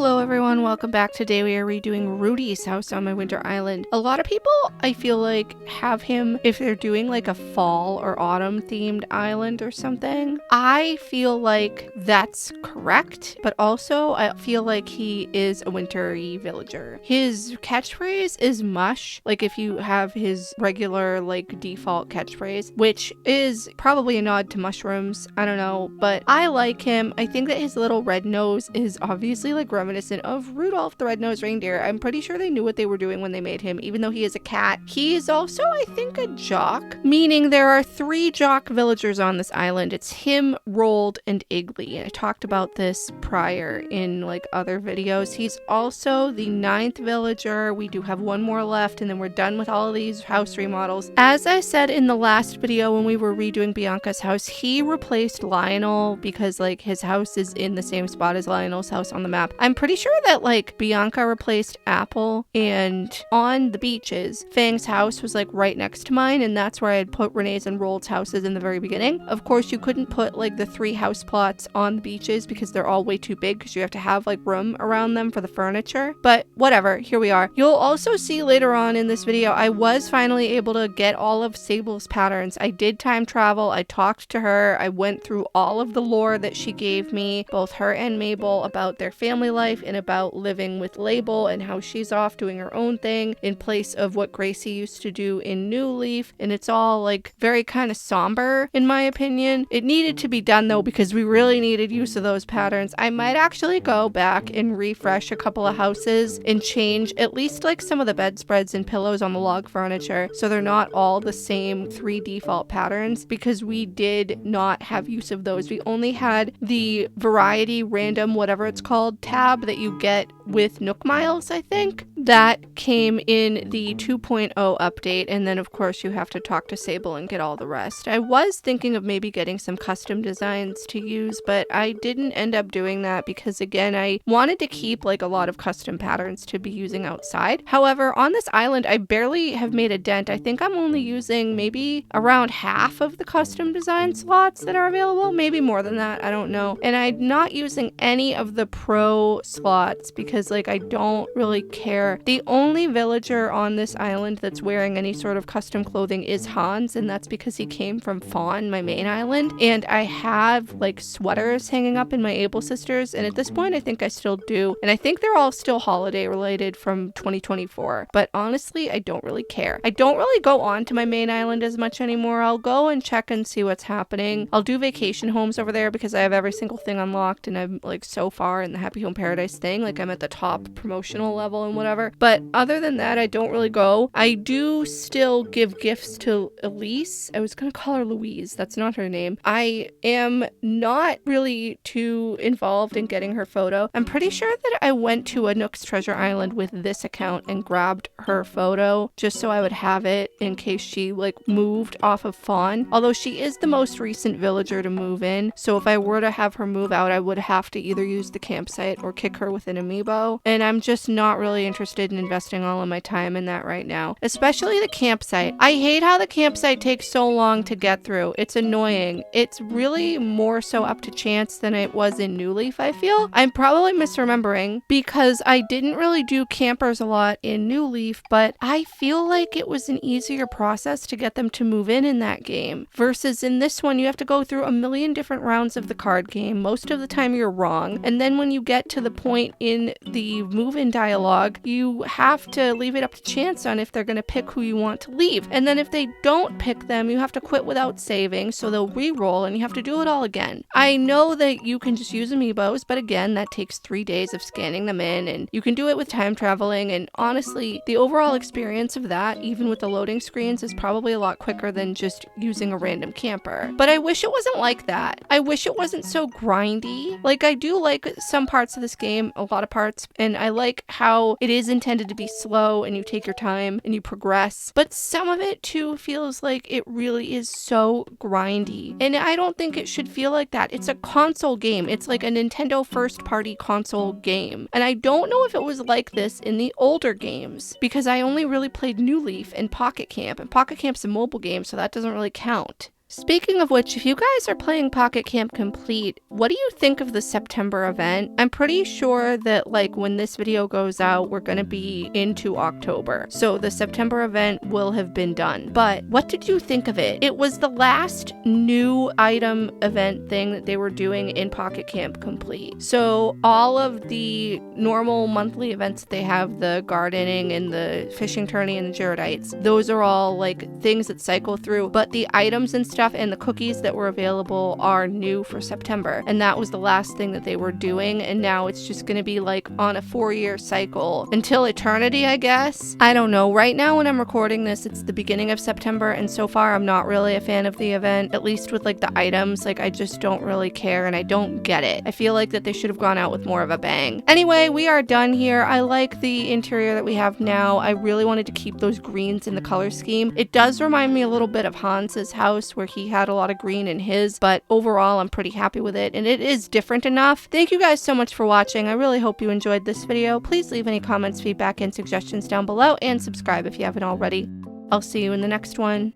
Hello everyone, welcome back. Today we are redoing Rudy's house on my winter island. A lot of people, I feel like, have him if they're doing like a fall or autumn themed island or something. I feel like that's correct, but also I feel like he is a wintry villager. His catchphrase is mush, like if you have his regular like default catchphrase, which is probably a nod to mushrooms. I don't know, but I like him. I think that his little red nose is obviously like reminiscent of Rudolph the Red-Nosed Reindeer. I'm pretty sure they knew what they were doing when they made him, even though he is a cat. He is also, I think, a jock, meaning there are 3 jock villagers on this island. It's him, Rold, and Iggly. I talked about this prior in like other videos. He's also the 9th villager. We do have 1 more left, and then we're done with all of these house remodels. As I said in the last video when we were redoing Bianca's house, he replaced Lionel because like his house is in the same spot as Lionel's house on the map. I'm pretty sure that like Bianca replaced Apple, and on the beaches, Fang's house was like right next to mine, and that's where I had put Renee's and Rold's houses in the very beginning. Of course, you couldn't put like the 3 house plots on the beaches because they're all way too big because you have to have like room around them for the furniture. But whatever, here we are. You'll also see later on in this video, I was finally able to get all of Sable's patterns. I did time travel. I talked to her. I went through all of the lore that she gave me, both her and Mabel, about their family life and about living with Label and how she's off doing her own thing in place of what Gracie used to do in New Leaf. And it's all like very kind of somber in my opinion. It needed to be done though because we really needed use of those patterns. I might actually go back and refresh a couple of houses and change at least like some of the bedspreads and pillows on the log furniture so they're not all the same 3 default patterns, because we did not have use of those. We only had the variety random whatever it's called tab that you get with Nook Miles, I think. That came in the 2.0 update, and then of course you have to talk to Sable and get all the rest. I was thinking of maybe getting some custom designs to use, but I didn't end up doing that because again, I wanted to keep like a lot of custom patterns to be using outside. However, on this island, I barely have made a dent. I think I'm only using maybe around half of the custom design slots that are available, maybe more than that, I don't know. And I'm not using any of the pro slots because like I don't really care. The only villager on this island that's wearing any sort of custom clothing is Hans, and that's because he came from Fawn, my main island, and I have like sweaters hanging up in my Able sisters, and at this point I think I still do, and I think they're all still holiday related from 2024, but honestly I don't really care. I don't really go on to my main island as much anymore. I'll go and check and see what's happening. I'll do vacation homes over there because I have every single thing unlocked, and I'm like so far in the Happy Home Paradise thing, like I'm at the top promotional level and whatever. But other than that, I don't really go. I do still give gifts to Elise. I was gonna call her Louise. That's not her name. I am not really too involved in getting her photo. I'm pretty sure that I went to a Nook's Treasure Island with this account and grabbed her photo just so I would have it in case she like moved off of Fawn. Although she is the most recent villager to move in, so if I were to have her move out, I would have to either use the campsite or kick her with an amiibo, and I'm just not really interested in investing all of my time in that right now, especially the campsite. I hate how the campsite takes so long to get through. It's annoying. It's really more so up to chance than it was in New Leaf, I feel. I'm probably misremembering because I didn't really do campers a lot in New Leaf, but I feel like it was an easier process to get them to move in that game versus in this one you have to go through a million different rounds of the card game. Most of the time you're wrong, and then when you get to the point in the move-in dialogue, you have to leave it up to chance on if they're going to pick who you want to leave, and then if they don't pick them, you have to quit without saving, so they'll re-roll and you have to do it all again. I know that you can just use amiibos, but again, that takes 3 days of scanning them in, and you can do it with time traveling, and honestly, the overall experience of that, even with the loading screens, is probably a lot quicker than just using a random camper. But I wish it wasn't like that. I wish it wasn't so grindy. Like, I do like some parts of this game, a lot of parts, and I like how it is intended to be slow and you take your time and you progress, but some of it too feels like it really is so grindy, and I don't think it should feel like that. It's a console game. It's like a Nintendo first party console game, and I don't know if it was like this in the older games because I only really played New Leaf and Pocket Camp, and Pocket Camp's a mobile game, so that doesn't really count. Speaking of which, if you guys are playing Pocket Camp Complete, what do you think of the September event? I'm pretty sure that like when this video goes out, we're going to be into October. So the September event will have been done. But what did you think of it? It was the last new item event thing that they were doing in Pocket Camp Complete. So all of the normal monthly events that they have, the gardening and the fishing tourney and the Jaredites, those are all like things that cycle through. But the items and stuff and the cookies that were available are new for September, and that was the last thing that they were doing, and now it's just going to be like on a 4-year cycle until eternity, I guess. I don't know. Right now when I'm recording this, it's the beginning of September, and so far I'm not really a fan of the event, at least with like the items. Like I just don't really care and I don't get it. I feel like that they should have gone out with more of a bang. Anyway, we are done here. I like the interior that we have now. I really wanted to keep those greens in the color scheme. It does remind me a little bit of Hans's house where he had a lot of green in his, but overall I'm pretty happy with it and it is different enough. Thank you guys so much for watching. I really hope you enjoyed this video. Please leave any comments, feedback, and suggestions down below and subscribe if you haven't already. I'll see you in the next one.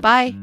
Bye.